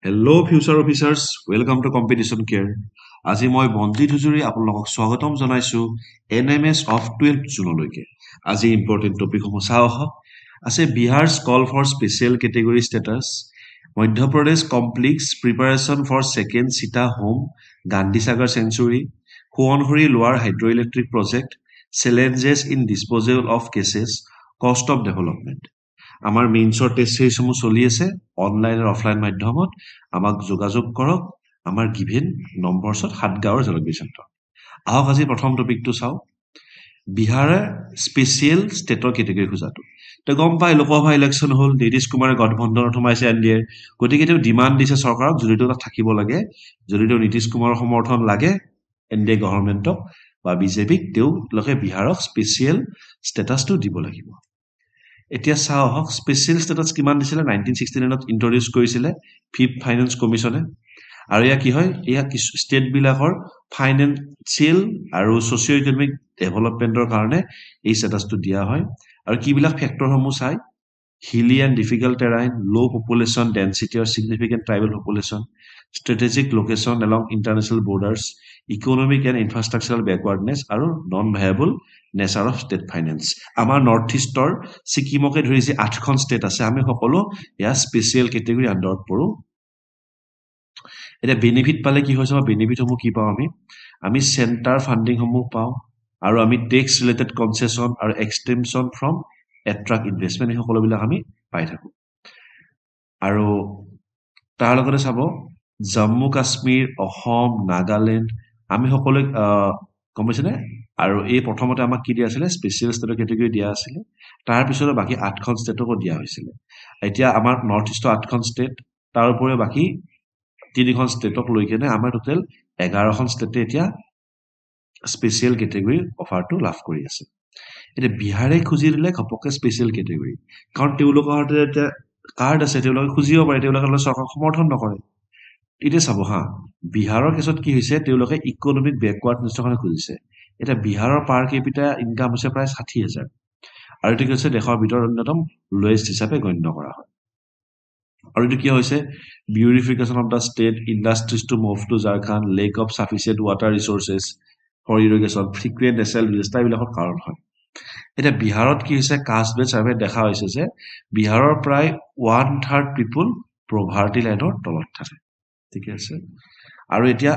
Hello future officers, welcome to Competition Care. আজি মই মনজিত হুজুৰি আপোনালোকক স্বাগতম জনাইছো NMS of 12th জুনলৈকে। আজি ইম্পৰ্টেণ্ট টপিকসমূহ চাওঁ আহক। আছে বিহাৰ's call for special category status, Madhya Pradesh completes preparation for second Sita home, Gandhi Sagar Century, Huonhuri Lower Hydroelectric Project, challenges in disposal of cases, cost of development. আমাৰ মেইনছৰ test সিৰিজসমূহ চলি আছে online আৰু offline মাধ্যমত আমাক যোগাযোগ কৰক আমাৰ given নম্বৰছত 7 গাঁৱৰ জলবিদ্যুৎ চেণ্টাৰ আহক আজি প্ৰথম টপিকটো চাওঁ বিহাৰে স্পেচিয়েল ষ্টেটৰ কেটেগৰী খোজাটো তো গম পাই লোকসভা ইলেকশ্যন হ'ল নীতিশ কুমাৰে গঠবন্ধনত সোমাইছে এনডিএৰ গতিকে তেওঁ ডিমাণ্ড দিছে চৰকাৰক যদি তাত থাকিব লাগে যদি তেওঁ নীতিশ কুমাৰৰ সমৰ্থন লাগে এনডিএ গভৰ্ণমেণ্টক বা বিজেপিক তেওঁলোকে বিহাৰক স্পেচিয়েল ষ্টেটাছটো দিব লাগিব এতিয়া চাওঁ হক স্পেচিয়েল ষ্টেটাছ কিমান দিছিলে 1969ত ইন্ট্ৰোডিউস কৰিছিলে ফিফথ ফাইনান্স কমিশনে আৰু ইয়া কি হয় ইয়া ষ্টেট বিলাকৰ ফাইনান্সিয়েল আৰু সোশিও ইকোনমিক ডেভেলপমেন্টৰ কাৰণে এই ষ্টেটাছটো দিয়া হয় আৰু কি বিলাক ফেক্টৰসমূহ চাই hilly and difficult terrain, low population density or significant tribal population, strategic location along international borders, economic and infrastructural backwardness, আৰু non-viable nature of state finance. আমাৰ নৰ্থ ইষ্টৰ সিকিমকে ধৰি যে 8খন ষ্টেট আছে আমি সকলো ইয়া স্পেচিয়েল কেটেগৰী আন্ডাৰত পৰো এটা বেনিফিট পালে কি হৈছে বা বেনিফিট সমূহ কি পাওঁ আমি সেন্টাৰ ফান্ডিং সমূহ পাওঁ আৰু আমি টেক্স ৰিলেটেড কনসেশন আৰু এক্সটেনশন ফ্ৰম attract investment এই সকলোবিলাক আমি পাই থাকো আৰু তাৰ লগতে চাব জম্মু কাশ্মীৰ অসম নাগালেণ্ড আমি সকলো কমিছনে আৰু এই প্ৰথমতে আমাক কি দিয়া আছিল স্পেচিয়েল ষ্টেটৰ কেটেগৰী দিয়া আছিল তাৰ পিছত বাকি 8খন ষ্টেটকো দিয়া হৈছিল এতিয়া আমাৰ নৰ্থ ইষ্টৰ 8খন ষ্টেট তাৰ উপৰিও বাকি 3খন ষ্টেটক লৈ কেনে আমাৰ টোটাল 11খন ষ্টেটে এতিয়া স্পেচিয়েল কেটেগৰী অফাৰটো লাভ কৰি আছে এটা বিহাৰে খুজি দিলে ঘপকে স্পেচিয়েল কেটেগৰী কাৰণ তেওঁলোকৰ হাতত এটা কাৰ্ড আছে তেওঁলোকে খুজিব পাৰে তেওঁলোকে চৰকাৰ সমৰ্থন নকৰে এতিয়া চাব হা বিহাৰৰ কেছত কি হৈছে তেওঁলোকে ইকোনমিক ব্যাকৱাৰ্ড নিশ্চয়কৈ খুজিছে এটা বিহাৰৰ পাৰ কেপিটা ইনকাম হৈছে প্ৰায় 60000 আৰু এটো হৈছে দেশৰ ভিতৰত অন্যতম লোয়েষ্ট হিচাপে গণ্য কৰা হয় আৰু এটো কি হৈছে beautification of the state industries to move to Jharkhand lack of sufficient water resources for irrigation frequent natural disaster বিলাকৰ কাৰণ হয় এটা বিহাৰত কি হৈছে কাষ্ট বেছ সাৰ্ভে দেখা হৈছে যে বিহাৰৰ প্ৰায় 1/3 পিপল পভাৰ্টি লাইনৰ তলত থাকে ঠিক আছে আৰু এতিয়া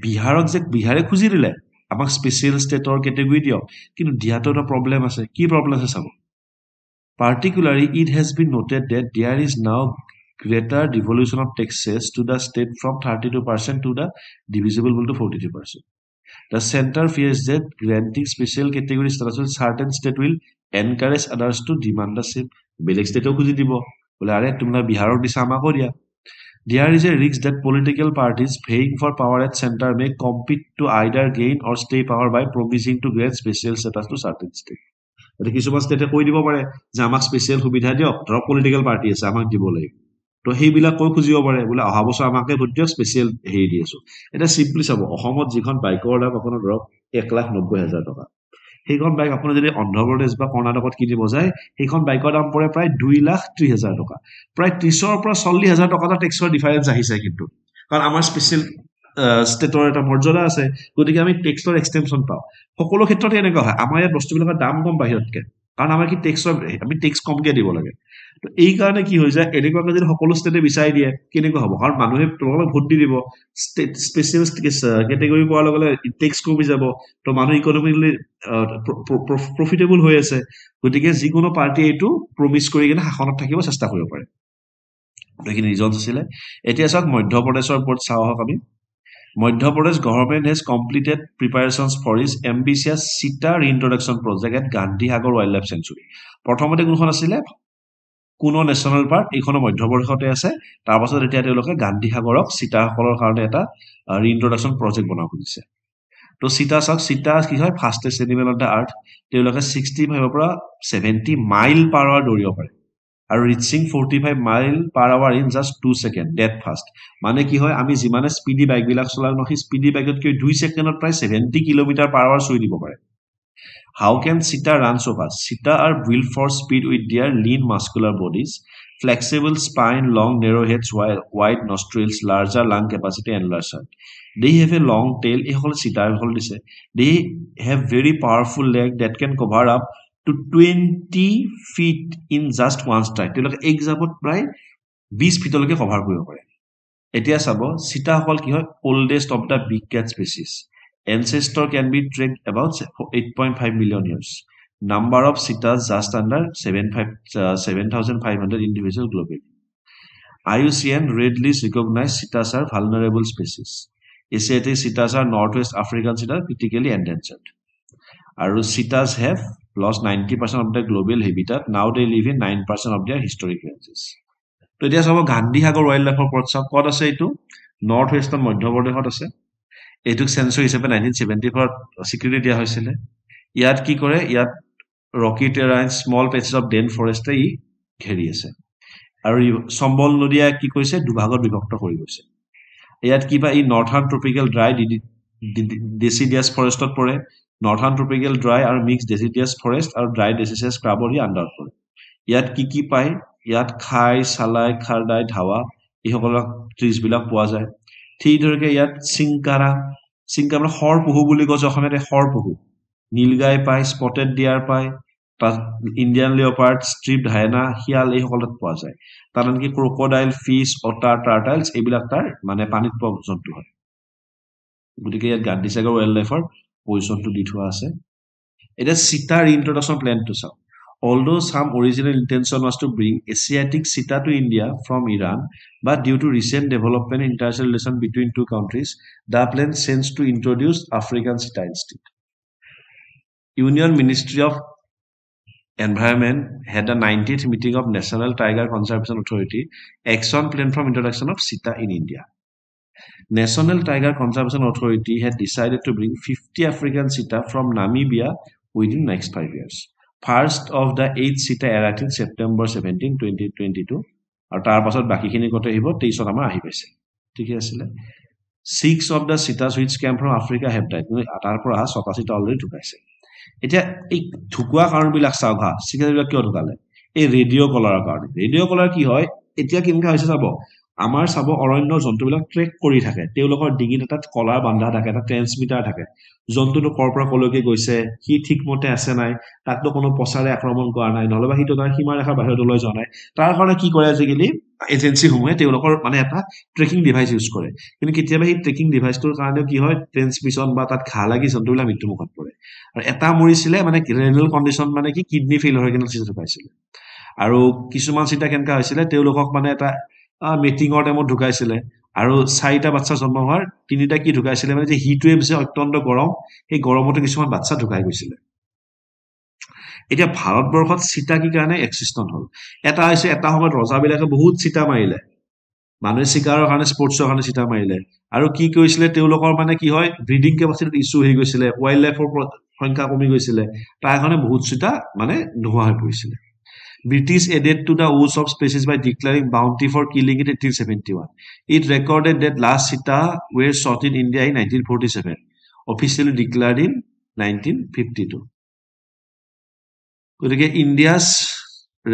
বিহাৰক যে বিহাৰে খুজি দিলে আমাক স্পেচিয়েল ষ্টেটৰ কেটেগৰী দিয়ক কিন্তু দিয়াটো এটা প্ৰবলেম আছে কি প্ৰবলেম আছে চাব particularly it has been noted that there is now greater devolution of taxes to the state from 32% to the divisible to 42%. The center fears that granting special category status to certain state will encourage others to demand the same. Belek state খুজি দিব বলে আরে তোমরা বিহারক দিছা আমাকো দিয়া There is a risk that political parties vying for power at center may compete to either gain or stay power by promising to grant special status to certain state. এটা কিছুমান ষ্টেটে কৈ দিব পাৰে যে আমাক স্পেচিয়েল সুবিধা দিয়ক ধৰক পলিটিক্যাল পাৰ্টি আছে আমাক দিব লাগিব তো সেইবিলাক কৈ খুজিব পাৰে বোলে অহা বছৰ আমাকে ভোট দিয়ক স্পেচিয়েল হেৰি দি আছো এটা সিম্পলি চাব অসমত যিখন বাইকৰ দাম আপোনাৰ ধৰক 1,90,000 টকা সেইখন বাইক আপুনি যদি অন্ধ্ৰপ্ৰদেশ বা কৰ্ণাটকত কিনিব যায় সেইখন বাইকৰ দাম পৰে প্ৰায় 2,30,000 টকা প্ৰায় 30ৰ পৰা 40,000 টকা টেক্সৰ ডিফাৰেন্স আহিছে কিন্তু কাৰণ আমাৰ স্পেচিয়েল ষ্টেটৰ এটা মৰ্যাদা আছে গতিকে আমি টেক্সৰ এক্সটেনশন পাওঁ সকলো ক্ষেত্ৰতে এনেকুৱা হয় আমাৰ ইয়াত বস্তুবিলাকৰ দাম কম বাহিৰতকে কাৰণ আমাৰ কি টেক্সৰ আমি টেক্স কমকে দিব লাগে তো এই কাৰণে কি হৈ যায় এনেকুৱাকৈ যদি সকলো ষ্টেটে বিচাৰি দিয়ে কেনেকুৱা হ'ব কাৰণ মানুহে তোমালোকক ভোট দি দিব ষ্টেট স্পেচিয়েল কেটেগৰী পোৱাৰ লগে লগে টেক্স কমি যাব তো মানুহ ইকনমিকলি প্ৰফিটেবল হৈ আছে গতিকে যিকোনো পাৰ্টি এইটো প্ৰমিছ কৰি কিনে শাসনত থাকিব চেষ্টা কৰিব পাৰে এইখিনি ৰিজনছ আছিলে এতিয়া চাওক মধ্য প্ৰদেশৰ ওপৰত চাওঁ হক আমি Madhya Pradesh government has completed preparations for its ambitious Sita reintroduction project at Gandhi Sagar Wildlife Sanctuary. প্ৰথমতে কোনখন আছিল কোনো নেশনাল পাৰ্ক এইখন মধ্য প্ৰদেশতে আছে তাৰ পাছত এতিয়া তেওঁলোকে গান্ধী সাগৰক চিতাসকলৰ কাৰণে এটা ৰিইন্ট্ৰোডাকচন প্ৰজেক্ট বনাব খুজিছে তো চিতা কি হয় ফাস্টেষ্ট এনিমেল অন দা আৰ্থ তেওঁলোকে 65 পৰা 70 মাইল পাৰ আৱাৰ দৌৰিব পাৰে আৰু reaching 45 mile per hour in just 2 second that fast মানে কি হয় আমি যিমানে স্পিডি বাইক বিলাক চলাও নহয় স্পিডি বাইকত কি 2 সেকেন্ডত প্ৰায় 70 কিলোমিটাৰ পাৰ আৱাৰ চুই দিব পাৰে How can cheetah run so fast? Cheetah are built for speed with their lean muscular bodies, flexible spine, long narrow heads, wide nostrils, larger lung capacity, and larger. They have a long tail. They have very powerful leg that can cover up to 20 feet in just one strike. তেওঁলোকে এক জাপত প্ৰায় 20 ফিটলৈকে cover কৰিব পাৰে। এতিয়া চাব চিতাসকল কি হয় oldest of the big cat species. Ancestor can be tracked about 8.5 million years. Number of cheetahs just under 7,500 individuals globally. IUCN red list recognized cheetahs are vulnerable species. Asiatic cheetahs are northwest African cheetah critically endangered. And cheetahs have lost 90% of their global habitat. Now they live in 9% of their historic ranges. তো এতিয়া চাব Gandhi Sagar wild লাইফৰ ওপৰত চাওক ক'ত আছে এইটো north ৱেষ্টৰ মধ্যপ্ৰদেশত আছে এইটোক চেঞ্চুৰী হিচাপে 1974 স্বীকৃতি দিয়া হৈছিলে ইয়াত কি কৰে ইয়াত ৰকি টেৰাইন স্মল পেচেছ অফ ডেন ফৰেষ্টে ই ঘেৰি আছে আৰু চম্বল নদীয়ে কি কৰিছে দুভাগত বিভক্ত কৰি গৈছে ইয়াত কিবা ই নৰ্থাৰ্ণ ট্ৰপিকেল ড্ৰাই ডেচিডিয়াছ ফৰেষ্টত পৰে নৰ্থাৰ্ণ ট্ৰপিকেল ড্ৰাই আৰু মিক্স ডেচিডিয়াছ ফৰেষ্ট আৰু ড্ৰাই ডেচিডিয়াছ ক্ৰাবৰ ই আণ্ডাৰত পৰে ইয়াত কি পায় ইয়াত খাই চালাই খাৰদাই ধাৱা এইসকলক ট্ৰিজবিলাক পোৱা যায় ঠিক ধৰণে ইয়াত চিংকাৰা মানে হৰ পহু বুলি কৈছে অসমীয়াতে হৰ পহু নীলগাই পায় স্পটেড ডিয়াৰ পায় তাত ইণ্ডিয়ান লিঅপাৰ্ড ষ্ট্ৰিপড হাইনা শিয়াল এইসকলত পোৱা যায় তাত আনকি ক্ৰকডাইল ফিছ অটাৰ টাৰ্টাইলছ এইবিলাক তাৰ মানে পানীত পোৱা জন্তু হয় গতিকে ইয়াত গান্ধী সাগৰ ৱাইল্ড লাইফৰ পজিশ্যনটো দি থোৱা আছে এতিয়া চিতা ৰিইন্ট্ৰডাকশ্যন প্লেনটো চাওক Although some original intention was to bring Asiatic cheetah to India from Iran, but due to recent development in international relations between two countries, the plan seems to introduce African cheetah instead. Union Ministry of Environment had a 90th meeting of National Tiger Conservation Authority action plan from introduction of cheetah in India. National Tiger Conservation Authority had decided to bring 50 African cheetah from Namibia within next 5 years. First of the 8 cheetah arrived in September 17, 2022. আৰু তাৰ পাছত বাকিখিনি কত আহিব 23 আমাৰ আহি পাইছে ঠিক আছে 6 of the cheetahs which came from Africa have died তাৰ পৰা 6টা চিতা অলৰেডি ঢুকাইছে এতিয়া এই ঢুকুৱা কাৰণবিলাক চাওক হা চিকাৰবিলাক কিয় ঢুকালে এই ৰেডিঅ' কলাৰৰ কাৰণে ৰেডিঅ' কলাৰ কি হয় এতিয়া কেনেকা হৈছে চাব আমাৰ চাব অৰণ্যৰ জন্তুবিলাক ট্ৰেক কৰি থাকে তেওঁলোকৰ ডিঙিত এটা কলাৰ বান্ধা থাকে এটা ট্ৰেন্সমিটাৰ থাকে জন্তুটো কৰ পৰা কলৈকে গৈছে কি ঠিকমতে আছে নাই তাকতো কোনো পছাৰে আক্ৰমণ কৰা নাই নহলেবা হিটো তাৰ সীমা ৰেখাৰ বাহিৰত লৈ যোৱা নাই তাৰ কাৰণে কি কৰে আজিকালি এজেন্সি সমূহে তেওঁলোকৰ মানে এটা ট্ৰেকিং ডিভাইস ইউজ কৰে কিন্তু কেতিয়াবা এই ট্ৰেকিং ডিভাইসটোৰ কাৰণে কি হয় ট্ৰেন্সমিশন বা তাত ঘা লাগি জন্তুবিলাক মৃত্যুমুখত পৰে আৰু এটা মৰিছিলে মানে ৰেনাল কণ্ডিশ্যন মানে কি কিডনি ফেইল হৈ কিনে চিকিৎসা পাইছিলে আৰু কিছুমান চিন্তা কেনেকা হৈছিলে তেওঁলোকক মানে এটা মিটিঙৰ টাইমত ঢুকাইছিলে আৰু 4টা বাচ্চা জন্ম হোৱাৰ 3টা কি ঢুকাইছিলে মানে যে হিট ৱেভ যে অত্যন্ত গৰম এই গৰমতে কিছুমান বাচ্চা ঢুকাই গৈছিলে এতিয়া ভাৰতবৰ্ষত চিতা কি কাৰণে এক্সিস্টেন্ট হল এটা হৈছে এটা সময়ত ৰজাবিলাকে বহুত চিতা মাৰিলে মানুহে চিকাৰৰ কাৰণে স্পৰ্টছৰ কাৰণে চিতা মাৰিলে আৰু কি কৰিছিলে তেওঁলোকৰ মানে কি হয় ব্ৰিডিং কেপাচিটি ইছ্যু হৈ গৈছিলে ৱাইল্ড লাইফৰ সংখ্যা কমি গৈছিলে তাৰ কাৰণে বহুত চিতা মানে নোহোৱা হৈ পৰিছিলে British added to the use of species by declaring bounty for killing it in 1871. It recorded that last cheetah were shot in India in 1947, officially declared in 1952. গতিকে India's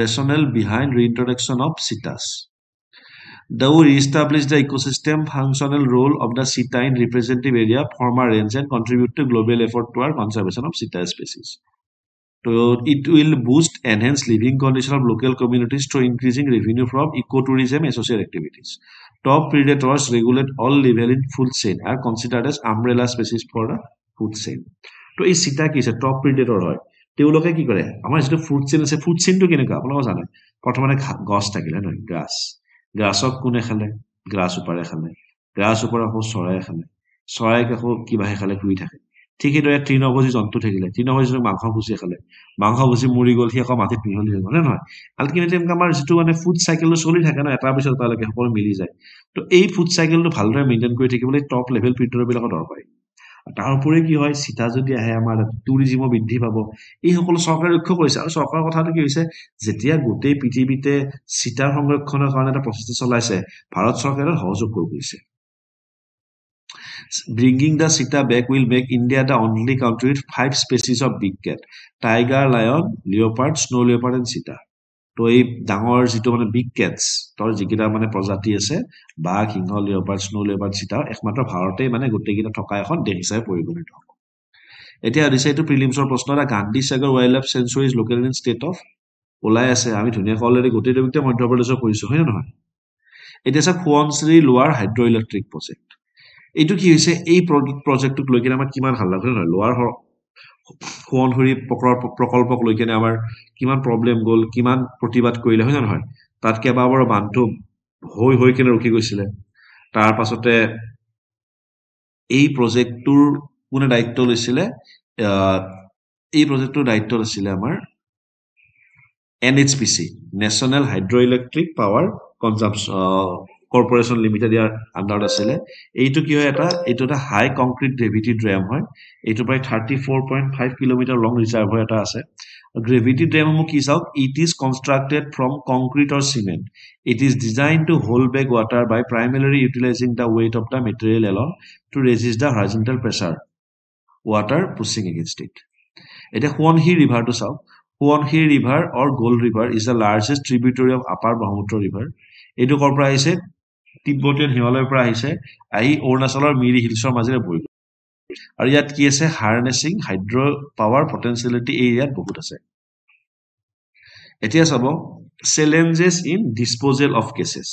rationale behind reintroduction of cheetahs. Though re-established the ecosystem functional role of the cheetah in representative area, former range and contribute to global effort toward conservation of cheetah species. So it will boost enhance living condition of local communities through increasing revenue from ecotourism associated activities. Top predators regulate all level in food chain are considered as umbrella species for the food chain. So এই চিতা কি আছে top predator হয় তেওঁলোকে কি কৰে আমাৰ যেটো ফুড চেইন আছে ফুড চেইনটো কেনেকা আপোনালোকে জানে প্ৰথমে গছ থাকিলে নহয় গ্ৰাছক কোনে খালে গ্ৰাছ ওপৰে খালে গ্ৰাছ ওপৰে আকৌ চৰাই খালে চৰাই আকৌ কিবাহে খালে শুই থাকে ঠিক সেইদৰে তৃণভোজী জন্তু থাকিলে তৃণভোজী মাংসভোজী খালে মাংসভোজী মৰি গ'ল সি আকৌ মাটিত মিহলি হৈ গ'ল নহয় আল্টিমেটলি আমাৰ যিটো মানে ফুড চাইকেলটো চলি থাকে ন এটাৰ পিছত এটালৈকে সকলো মিলি যায় তো এই ফুড চাইকেলটো ভালদৰে মেইনটেইন কৰি থাকিবলৈ টপ লেভেল প্ৰিডেটৰবিলাকৰ দৰকাৰী তাৰ উপৰি কি হয় চিতা যদি আহে আমাৰ টুৰিজিমো বৃদ্ধি পাব এই সকলো চৰকাৰে লক্ষ্য কৰিছে আৰু চৰকাৰৰ কথাটো কি হৈছে যেতিয়া গোটেই পৃথিৱীতে চিতাৰ সংৰক্ষণৰ কাৰণে এটা প্ৰচেষ্টা চলাইছে ভাৰত চৰকাৰে সহযোগ কৰিছে Bringing the cheetah back will make India the only country with 5 species of big cat: tiger, lion, leopard, snow leopard, and cheetah. তো এই ডাঙৰ যিটো মানে বিগ কেটছ তৰ যিকেইটা মানে প্ৰজাতি আছে বাঘ সিংহ লিঅ'পাৰ্ড স্নো লিঅ'পাৰ্ড চিতা একমাত্ৰ ভাৰতেই মানে গোটেইকেইটা থকা এখন দেশ হিচাপে পৰিগণিত হ'ব এতিয়া দিছে এইটো প্ৰিলিমছৰ প্ৰশ্ন এটা Gandhi Sagar wildlife sanctuary is located in state of ওলাই আছে আমি ধুনীয়াকৈ অলৰেডি গোটেইটো মধ্যপ্ৰদেশৰ পঢ়িছোঁ হয় নে নহয় এতিয়া আছে সোৱণশিৰি লোৱাৰ হাইড্ৰ ইলেক্ট্ৰিক প্ৰজেক্ট এইটো কি হৈছে এই প্ৰজেক্টটোক লৈ কিনে আমাৰ কিমান ভাল লাগে নহয় লোৱাৰ সোৱণশিৰি প্ৰকল্পক লৈ কিনে আমাৰ কিমান প্ৰব্লেম গ'ল কিমান প্ৰতিবাদ কৰিলে হয় নে নহয় তাত কেইবাবাৰো বান্ধটো হৈ কিনে ৰখি গৈছিলে তাৰ পাছতে এই প্ৰজেক্টটোৰ কোনে দায়িত্ব লৈছিলে এই প্ৰজেক্টটোৰ দায়িত্বত আছিলে আমাৰ NHPC national hydro electric power consumption corporation limited ইয়াৰ আণ্ডাৰত আছিলে এইটো কি হয় এইটো এটা হাই কংক্ৰিট গ্ৰেভিটি ড্ৰেম হয় এইটো প্ৰায় 34.5 কিলোমিটাৰ লং ৰিজাৰ্ভৰ এটা আছে গ্ৰেভিটি ড্ৰেমসমূহ কি চাওক it is constructed from concrete or cement it is design to hold back water by primarily utilizing the weight of the material along to resist the horizontal pressure water pushing against it এতিয়া সোৱণশিৰি ৰিভাৰটো চাওক Subansiri river or gold river is the largest tributary of upper Brahmaputra river এইটো ক'ৰ পৰা আহিছে তিব্বতীয় হিমালয়ৰ পৰা আহিছে আহি অৰুণাচলৰ মিৰি হিলছৰ মাজেৰে বৈ আৰু ইয়াত কি আছে হাৰ্নেছিং হাইড্ৰ পাৱাৰ পটেনচিয়েলিটি এই ইয়াত বহুত আছে এতিয়া চাব challenges in disposal of cases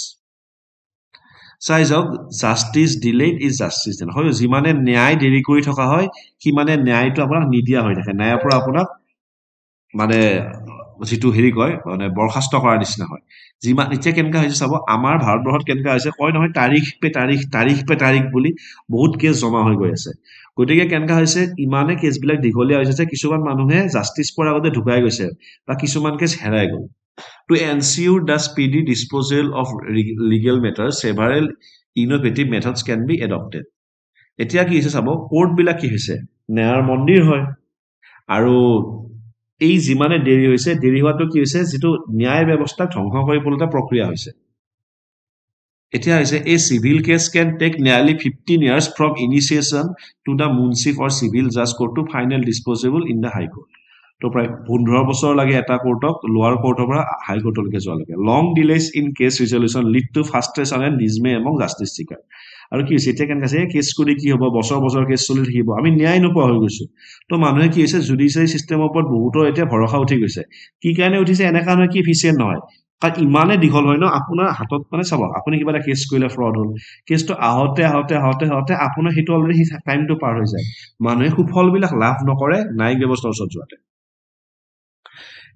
চাই যাওক justice delayed is justice delayed হয় যিমানে ন্যায় দেৰি কৰি থকা হয় সিমানে ন্যায়টো আপোনাক নিদিয়া হৈ থাকে ন্যায়ৰ পৰা আপোনাক মানে যিটো হেৰি কয় মানে বৰখাস্ত কৰাৰ নিচিনা হয় যিমান এতিয়া কেনেকুৱা হৈছে চাব আমাৰ ভাৰতবৰ্ষত কেনেকুৱা হৈছে কয় নহয় তাৰিখ পে তাৰিখ বুলি বহুত কেছ জমা হৈ গৈ আছে গতিকে কেনেকুৱা হৈছে ইমানে কেছবিলাক দীঘলীয়া হৈছে যে কিছুমান মানুহে জাষ্টিচ পোৱাৰ আগতে ঢুকাই গৈছে বা কিছুমান কেছ হেৰাই গ'ল To ensure the speedy disposal of legal matters, several innovative methods can be adopted. এতিয়া কি হৈছে চাব কোৰ্টবিলাক কি হৈছে ন্যায়ৰ মন্দিৰ হয় আৰু এই যিমানে দেৰি হৈছে দেৰি হোৱাটো কি হৈছে যিটো ন্যায় ব্যৱস্থাক ধ্বংস কৰি পেলোৱা প্ৰক্ৰিয়া হৈছে এতিয়া হৈছে এই civil case can take nearly 15 years from initiation to the municip or civil judge court to final disposable in the high court তো প্ৰায় 15 বছৰ লাগে এটা কোৰ্টক লোৱাৰ কোৰ্টৰ পৰা হাই কোৰ্টলৈকে যোৱা লাগে long delays in case resolution lead to frustration and dismay among justice seekers আৰু কি হৈছে এতিয়া কেনেকৈ আছে কেছ কৰি কি হ'ব বছৰ কেছ চলি থাকিব আমি ন্যায় নোপোৱা হৈ গৈছো তো মানুহে কি হৈছে জুডিচিয়াৰী চিষ্টেমৰ ওপৰত বহুতৰ এতিয়া ভৰসা উঠি গৈছে কি কাৰণে উঠিছে এনেকা নহয় কি এফিচিয়েণ্ট নহয় কাৰণ ইমানে দীঘল হয় ন আপোনাৰ হাতত মানে চাব আপুনি কিবা এটা কেছ কৰিলে ফ্ৰড হ'ল কেছটো আহোঁতে আপোনাৰ সেইটো অলৰেডি টাইমটো পাৰ হৈ যায় মানুহে সুফলবিলাক লাভ নকৰে ন্যায়িক ব্যৱস্থাৰ ওচৰত যোৱাতে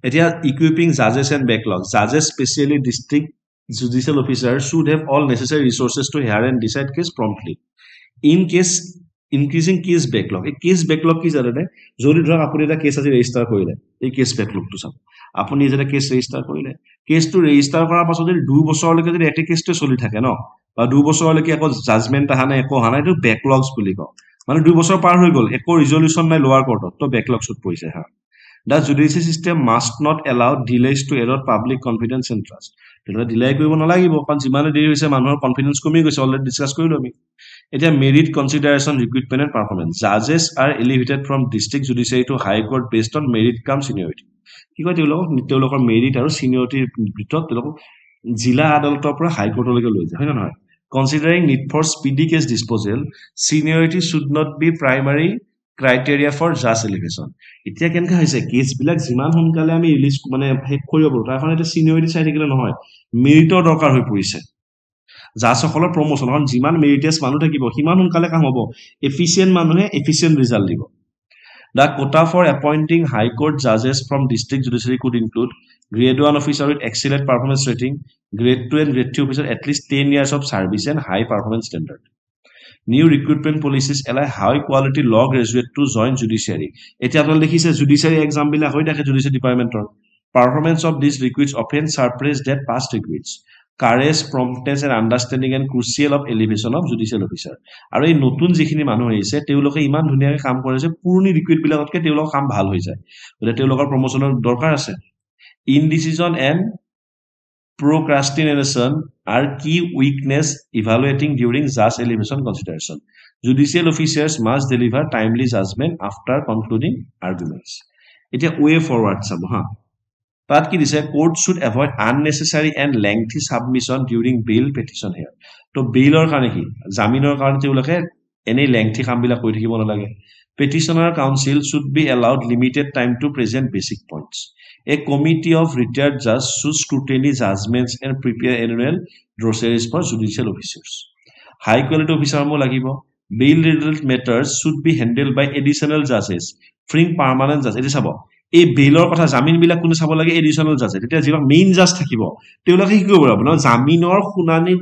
এতিয়া ইকুইপিং জাজেছ and backlog জাজেছ specially district judicial officer should have all necessary resources two hair and decide cash প্ৰম্পটলি in cash increasing cash backlog এই কেছ বেকলগ কি জানে যদি ধৰক আপুনি এটা কেছ আজি ৰেজিষ্টাৰ কৰিলে এই কেছ বেকলগটো চাব আপুনি যেতিয়া কেছ ৰেজিষ্টাৰ কৰিলে কেছটো ৰেজিষ্টাৰ কৰাৰ পাছত যদি 2 বছৰলৈকে যদি একে কেছটো চলি থাকে ন বা 2 বছৰলৈকে একো জাজমেণ্ট অহা নাই একো অহা নাই এইটো বেকলগছ বুলি কওঁ মানে 2 বছৰ পাৰ হৈ গ'ল একো ৰিজলিউশ্যন নাই লোৱাৰ কোৰ্টত তো বেকলগছত পৰিছে হা The judicial system must not allow delays to erode public confidence and trust. তেতিয়া ডিলে কৰিব নালাগিব কাৰণ যিমানে দেৰি হৈছে মানুহৰ কনফিডেন্স কমি গৈছে অলৰেডি ডিসকাস কৰিলো আমি এতিয়া merit consideration recruitment and performance জাজেছ are elevated from district judiciary to high court based on merit cum seniority কি কয় তেওঁলোকৰ মেৰিট আৰু সিনিয়ৰিটিৰ ভিতৰত তেওঁলোকক জিলা আদালতৰ পৰা হাই কোৰ্টলৈকে লৈ যায় হয় নে নহয় considering need for speedy case disposal seniority should not be primary criteria for জাজ এলিভেশ্যন এতিয়া কেনেকৈ হৈছে কেছবিলাক যিমান সোনকালে আমি ৰিলিজ মানে শেষ কৰিব পাৰোঁ তাৰ কাৰণে এতিয়া চিনিয়ৰিটি চাই থাকিলে নহয় মেৰিটৰ দৰকাৰ হৈ পৰিছে জাজসকলৰ প্ৰমোশ্যন কাৰণ যিমান মেৰিটিয়াছ মানুহ থাকিব সিমান সোনকালে কাম হ'ব এফিচিয়েণ্ট মানুহে এফিচিয়েণ্ট ৰিজাল্ট দিব The quota for appointing High Court judges from district judiciary could include Grade 1 officer with excellent performance rating, Grade 2 and Grade 3 officer at least 10 years of service and high performance standard. New recruitment policies allow high quality law graduate to join judiciary. এতিয়া আপোনালোকে দেখিছে judiciary exam বিলাক হৈ থাকে judiciary departmentor. Performance of these recruits often surpass that past recruits. Courage, promptness and understanding and crucial of elevation of judicial officer. আৰু এই নতুন যিখিনি মানুহ আহিছে তেওঁলোকে ইমান ধুনীয়াকৈ কাম কৰে যে পুৰণি ৰিক্ৰুইট বিলাকতকৈ তেওঁলোকৰ কাম ভাল হৈ যায় গতিকে তেওঁলোকৰ প্ৰমোচনৰ দৰকাৰ আছে ইনডিচিজন and procrastination are key weakness evaluating during judge elevation consideration. Judicial officers must deliver timely judgment after concluding arguments. It's a way forward. তাত কি দিছে court should avoid unnecessary and lengthy submission during bail petition here তো বেইলৰ কাৰণে কি জামিনৰ কাৰণে তেওঁলোকে এনে lengthy কামবিলাক কৰি থাকিব নালাগে petitioner counsel should be allowed limited time to present basic points a committee of retired judges should scrutiny judgments and prepare annual glossaries for judicial officers high quality officer mo লাগিব bail related matters should be handled by additional judges freeing permanent judges এটা চাব এই বেইলৰ কথা জামিন বিলাক কোনে চাব লাগে এডিশনাল জাজ তেতিয়া যিবিলাক মেইন জাজ থাকিব তেওঁলোকে কি কৰিব ন জামিনৰ শুনানি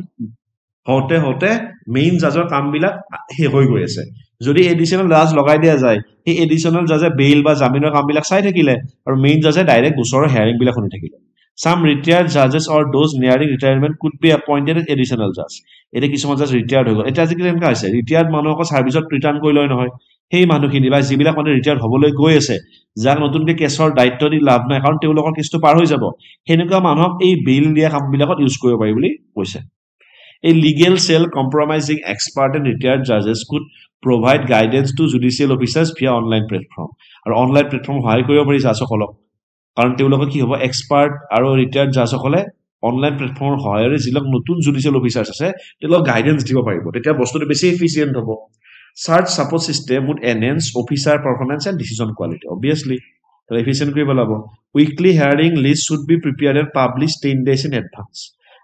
হতে হতে মেইন জাজৰ কামবিলাক হে হৈ গৈ আছে যদি এডিশনাল জাজ লগাই দিয়া যায় এই এডিশনাল জাজে বেইল বা জামিনৰ কামবিলাক চাই থাকিলে আৰু মেইন জাজে ডাইৰেক্ট গোচৰৰ হেয়াৰিং বিলাক শুনি থাকিলে some retired judges or those nearing retirement could be appointed as additional judge এটা কিছুমান জাজ ৰিটায়াৰ্ড হৈ গ'ল এটা আজিকালি এনেকুৱা হৈছে ৰিটায়াৰ্ড মানুহক সাৰ্ভিছত ৰিটাৰ্ণ কৰি লয় নহয় সেই মানুহখিনি বা যিবিলাক মানে ৰিটায়াৰ্ড হ'বলৈ গৈ আছে যাক নতুনকৈ কেছৰ দায়িত্ব দি লাভ নাই কাৰণ তেওঁলোকৰ কেছটো পাৰ হৈ যাব সেনেকুৱা মানুহক এই বিল দিয়া কামবিলাকত ইউজ কৰিব পাৰি বুলি কৈছে A legal cell compromising expert and retired judges could provide guidance to judicial officers via online platform. আৰু অনলাইন প্লেটফৰ্ম সহায় কৰিব পাৰি জাজসকলক কাৰণ তেওঁলোকে কি হ'ব এক্সপাৰ্ট আৰু ৰিটায়াৰ্ড জাজসকলে অনলাইন প্লেটফৰ্মৰ সহায়েৰে যিবিলাক নতুন জুডিচিয়েল অফিচাৰ্ছ আছে তেওঁলোকক গাইডেন্স দিব পাৰিব তেতিয়া বস্তুটো বেছি এফিচিয়েণ্ট হ'ব Such support system would enhance officer performance and decision quality. Obviously, efficient কৰিব লাগিব weekly hearing list should be prepared and published 10 days in advance.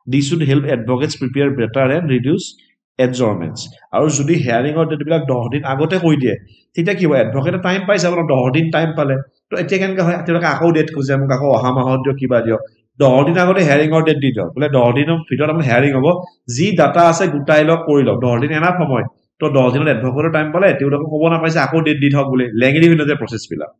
This should help advocates prepare better and reduce adjournments. আৰু যদি হেয়াৰিঙৰ ডেটবিলাক 10 দিন আগতে কৈ দিয়ে তেতিয়া কি হ'ব এডভোকেটে টাইম পাইছে আপোনাৰ 10 দিন টাইম পালে তো এতিয়া কেনেকৈ হয় তেওঁলোকে আকৌ ডেট খোজে মোক আকৌ অহা মাহত দিয়ক কিবা দিয়ক 10 দিন আগতে হেয়াৰিঙৰ ডেট দি দিয়ক বোলে 10 দিনৰ ভিতৰত আপোনাৰ হেয়াৰিং হ'ব যি ডাটা আছে গোটাই লওক কৰি লওক 10 দিন এনা সময় তো 10 দিনত এডভোকেটৰ টাইম পালে তেওঁলোকে ক'ব নাপাইছে আকৌ ডেট দি থক বোলে লেংগি হৈ নাযায় প্ৰচেছবিলাক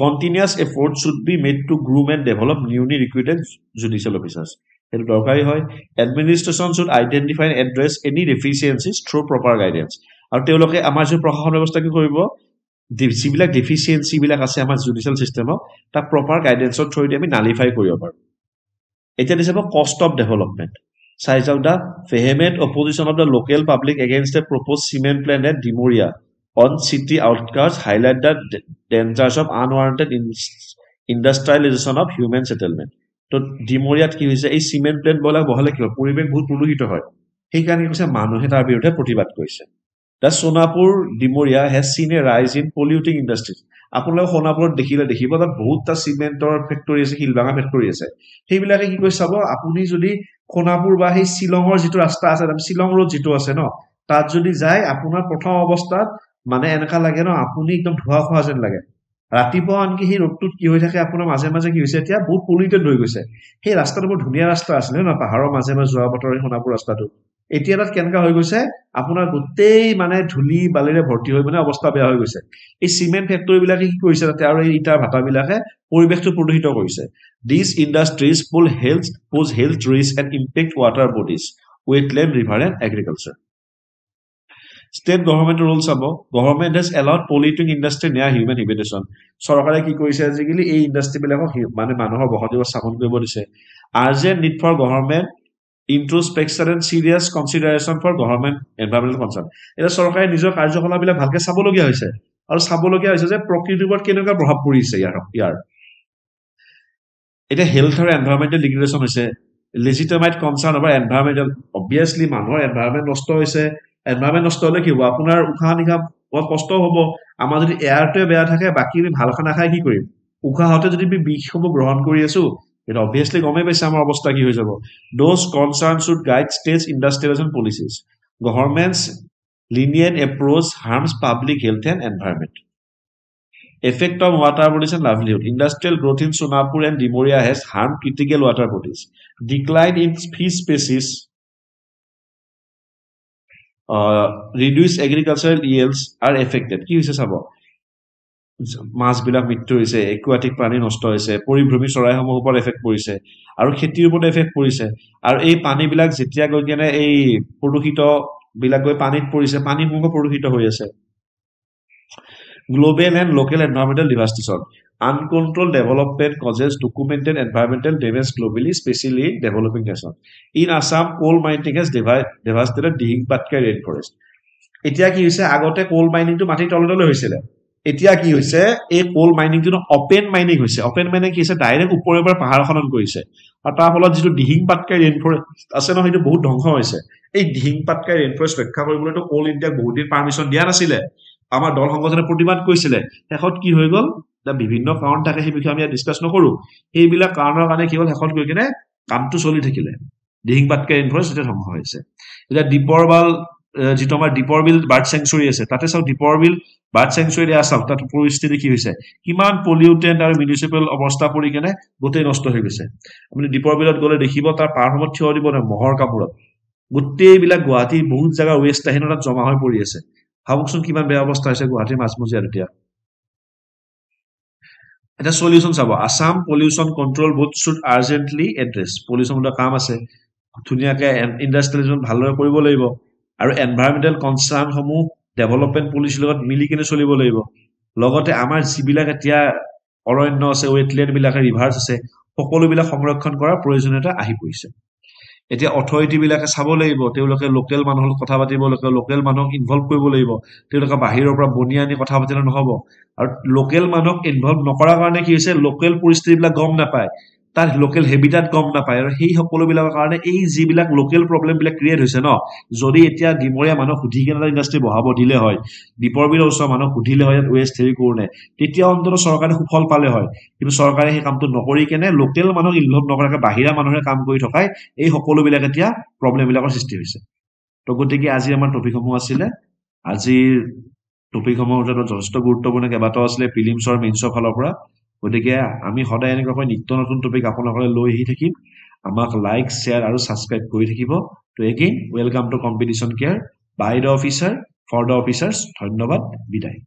Continuous effort should be made to groom and develop newly recruited judicial officers. It দৰকাৰী হয় administration should identify and address any deficiencies through proper guidance. আৰু তেওঁলোকে আমাৰ যে প্ৰশাসন ব্যৱস্থা কি কৰিব যিবিলাক ডেফিচিয়েন্সি বিলাক আছে আমাৰ জুডিচিয়েল সিস্টেমত তাক প্ৰপাৰ গাইডেন্সৰ থ্ৰুদি আমি নালিফাই কৰিব পাৰোঁ এতিয়া দিছে cost of development size of the vehement opposition of the local public against the proposed cement plant at Dimoria on city outskirts highlight the dangers of unwarranted industrialization of human settlement. তো ডিমৰিয়াত কি হৈছে এই cement plant বলা বহলে কি পৰিবেশ বহুত প্ৰদূষিত হয় সেই কাৰণে কৈছে মানুহে তাৰ বিৰুদ্ধে প্ৰতিবাদ কৰিছে দা সোনাপুৰ ডিমৰিয়া হেজ সিন এ ৰাইজ ইন পলিউটিং ইণ্ডাষ্ট্ৰিজ আপোনালোকে সোনাপুৰত দেখিব তাত বহুতটা সিমেন্টৰ ফেক্টৰী আছে শিলভাঙা ফেক্টৰী আছে সেইবিলাকে কি কৈছে চাব আপুনি যদি সোনাপুৰ বা সেই শিলঙৰ যিটো ৰাস্তা আছে শিলং ৰোড যিটো আছে ন তাত যদি যায় আপোনাৰ প্ৰথম অৱস্থাত মানে এনেকা লাগে ন আপুনি একদম ধোৱা খোৱা যেন লাগে ৰাতিপুৱা আনকি সেই ৰোডটোত কি হৈ থাকে আপোনাৰ মাজে মাজে কি হৈছে এতিয়া বহুত পলিউটেড হৈ গৈছে সেই ৰাস্তাটো বৰ ধুনীয়া ৰাস্তা আছিলে ন পাহাৰৰ মাজে মাজে যোৱা বতৰে সোনাপুৰ ৰাস্তাটো এতিয়া তাত কেনেকা হৈ গৈছে আপোনাৰ গোটেই মানে ধূলি বালিৰে ভৰ্তি হৈ মানে অৱস্থা বেয়া হৈ গৈছে এই সিমেন্ট ফেক্টৰী বিলাকে কি কৰিছে তাতে আৰু এই ইটাৰ ভাটা বিলাকে পৰিৱেশটো প্ৰদূষিত কৰিছে these industries pose health risks and impact water bodies wetland river and agriculture State government rules abo government has allowed polluting industry near human habitation সৰকাৰে কি কৰিছে আজিকালি এই ইন্ডাষ্ট্ৰি বিলাকক মানে মানুহৰ বসতিৰ স্থাপন কৰিব দিছে urgent need for government introspection and serious consideration for government environmental concern এটা চৰকাৰে নিজৰ কাৰ্যকলাপ বিলাক ভালকে চাবলগীয়া হৈছে আৰু চাবলগীয়া হৈছে যে প্ৰকৃতিৰ ওপৰত কেনেকুৱা প্ৰভাৱ পৰিছে ইয়াৰ এটা হেলথ আৰু এনভায়ৰনমেন্টেল ডিগ্ৰেডেশন হৈছে legitimate concern over environmental obviously মানুহৰ এনভায়ৰনমেন্ট নষ্ট হৈছে এনভায়ৰনমেন্ট নষ্ট হলে কি হ'ব আপোনাৰ উশাহ নিশাহ বহুত কষ্ট হ'ব আমাৰ যদি এয়াৰটোৱে বেয়া থাকে বাকি আমি ভাল খানা খাই কি কৰিম উশাহতে যদি আমি বিষসমূহ গ্ৰহণ কৰি আছো এটা obviously গমে পাইছে আমাৰ অৱস্থা কি হৈ যাব those concerns should guide states industrialization policies governments lenient approach harms public health and environment effect of water bodies and livelihood industrial growth in Sonapur and Dimoria has harmed critical water bodies decline in fish species reduced agricultural yields are affected কি হৈছে চাব মাছ বিলাক মৃত্যু হৈছে aquatic প্ৰাণী নষ্ট হৈছে পৰিভ্ৰমী চৰাইসমূহ ওপৰত এফেক্ট পৰিছে আৰু খেতিৰ ওপৰত এফেক্ট পৰিছে আৰু এই পানী বিলাক যেতিয়া গৈ কেনে এই প্ৰদূষিত বিলাক গৈ পানীত পৰিছে পানীসমূহ প্ৰদূষিত হৈ আছে global and local environmental devastation uncontrolled development causes documented environmental damage globally especially in developing nations in Assam coal mining has devastated Dihing Patkai rainforest এতিয়া কি হৈছে আগতে কোল মাইনিংটো মাটিৰ তললৈ হৈছিল এতিয়া কি হৈছে এই কোল মাইনিংটো অপেন মাইনিং হৈছে অপেন মাইনিং কি হৈছে ডাইৰেক্ট ওপৰৰ পৰা পাহাৰ খনন কৰিছে আৰু তাৰ ফলত যিটো দিহিং পাটকাই ৰেইনফৰেষ্ট আছে নহয় সেইটো বহুত ধ্বংস হৈছে এই দিহিং পাটকাই ৰেইনফৰেষ্ট ৰক্ষা কৰিবলৈতো কোল ইণ্ডিয়াক বহুত দিন পাৰ্মিশ্যন দিয়া নাছিলে আমাৰ দল সংগঠনে প্ৰতিবাদ কৰিছিলে শেষত কি হৈ গ'ল বিভিন্ন কাৰণ থাকে সেই বিষয়ে আমি ডিছকাছ নকৰো সেইবিলাক কাৰণৰ কাৰণে কি হ'ল শেষত গৈ কিনে কামটো চলি থাকিলে দিহিং পাটকাই ৰেইনফৰেষ্ট এতিয়া ধ্বংস হৈছে এতিয়া দীপৰ বিল যিটো আমাৰ দীপৰ বিল বাৰ্ড চেংচুৰী আছে তাতে চাওক দীপৰ বিল বাৰ্ড চেংচুৰী দিয়া চাওক তাত পৰিস্থিতি কি হৈছে কিমান পলিউটেণ্ট আৰু মিউনিচিপেল অৱস্থা পৰি কেনে গোটেই নষ্ট হৈ গৈছে আপুনি দীপৰ বিলত গ'লে দেখিব তাৰ পাৰ সময়ত থিয় দিব নহয় মহৰ কাপোৰত গোটেইবিলাক গুৱাহাটী বহুত জেগা ৱেষ্ট আহি তাত জমা হৈ পৰি আছে ভাবকচোন কিমান বেয়া অৱস্থা হৈছে গুৱাহাটীৰ মাজমজিয়াত এতিয়া এটা সলিউশন চাব Assam pollution control board should urgently address pollution কাম আছে ধুনীয়াকে ইণ্ডাষ্ট্ৰিয়েলাইজেশ্যন ভালদৰে কৰিব লাগিব আৰু এনভাইৰমেণ্টেল কনচাৰ্ণসমূহ ডেভেলপমেণ্ট পলিচিৰ লগত মিলি কিনে চলিব লাগিব লগতে আমাৰ যিবিলাক এতিয়া অৰণ্য আছে ৱেটলেণ্ড বিলাকে ৰিভাৰ্ছ আছে সকলোবিলাক সংৰক্ষণ কৰাৰ প্ৰয়োজনীয়তা আহি পৰিছে এতিয়া অথৰিটি বিলাকে চাব লাগিব তেওঁলোকে লোকেল মানুহৰ লগত কথা পাতিব লাগিব লোকেল মানুহক ইনভলভ কৰিব লাগিব তেওঁলোকে বাহিৰৰ পৰা বনি আনি কথা পাতিলে নহব আৰু লোকেল মানুহক ইনভলভ নকৰাৰ কাৰণে কি হৈছে লোকেল পৰিস্থিতিবিলাক গম নাপায় তাৰ লোকেল হেবিটাত গম নাপায় আৰু সেই সকলোবিলাকৰ কাৰণে এই যিবিলাক লোকেল প্ৰব্লেমবিলাক ক্ৰিয়েট হৈছে ন যদি এতিয়া ডিমৰীয়া মানুহ সুধি কেনে এটা ইণ্ডাষ্ট্ৰী বহাব দিলে হয় দীপৰ বিলৰ ওচৰৰ মানুহ সুধিলে হয় ইয়াত ৱেষ্ট হেৰি কৰোঁ নে তেতিয়া অন্তত চৰকাৰে সুফল পালে হয় কিন্তু চৰকাৰে সেই কামটো নকৰি কেনে লোকেল মানুহক ইনভলভ নকৰাকে বাহিৰা মানুহে কাম কৰি থকাই এই সকলোবিলাক এতিয়া প্ৰব্লেমবিলাকৰ সৃষ্টি হৈছে তো গতিকে আজি আমাৰ টপিকসমূহ আছিলে আজিৰ টপিকসমূহৰ ভিতৰত যথেষ্ট গুৰুত্বপূৰ্ণ কেইবাটাও আছিলে প্ৰিলিমছৰ মেইনছৰ ফালৰ পৰা গতিকে আমি সদায় এনেকুৱাকৈ নিত্য নতুন টপিক আপোনালোকলৈ লৈ আহি থাকিম আমাক লাইক শ্বেয়াৰ আৰু ছাবস্ক্ৰাইব কৰি থাকিব তো again welcome to competition care by the officer for the officers ধন্যবাদ বিদায়